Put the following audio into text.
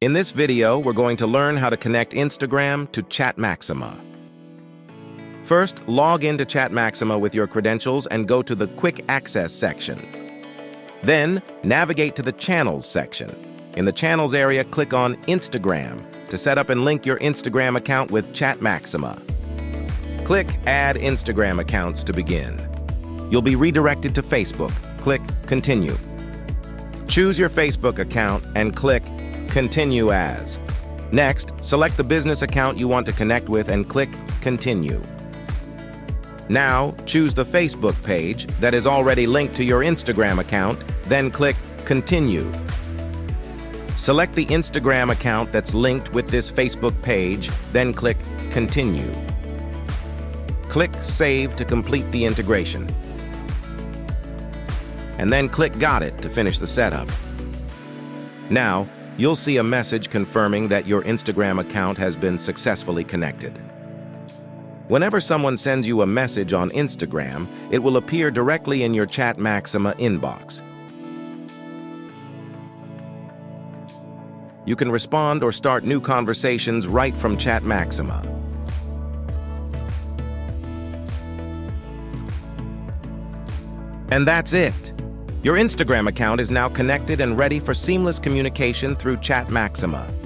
In this video, we're going to learn how to connect Instagram to ChatMaxima. First, log into ChatMaxima with your credentials and go to the Quick Access section. Then, navigate to the Channels section. In the Channels area, click on Instagram to set up and link your Instagram account with ChatMaxima. Click Add Instagram Accounts to begin. You'll be redirected to Facebook. Click Continue. Choose your Facebook account and click Continue As. Next, select the business account you want to connect with and click Continue. Now, choose the Facebook page that is already linked to your Instagram account, then click Continue. Select the Instagram account that's linked with this Facebook page, then click Continue. Click Save to complete the integration. And then click Got It to finish the setup. Now, you'll see a message confirming that your Instagram account has been successfully connected. Whenever someone sends you a message on Instagram, it will appear directly in your ChatMaxima inbox. You can respond or start new conversations right from ChatMaxima. And that's it! Your Instagram account is now connected and ready for seamless communication through ChatMaxima.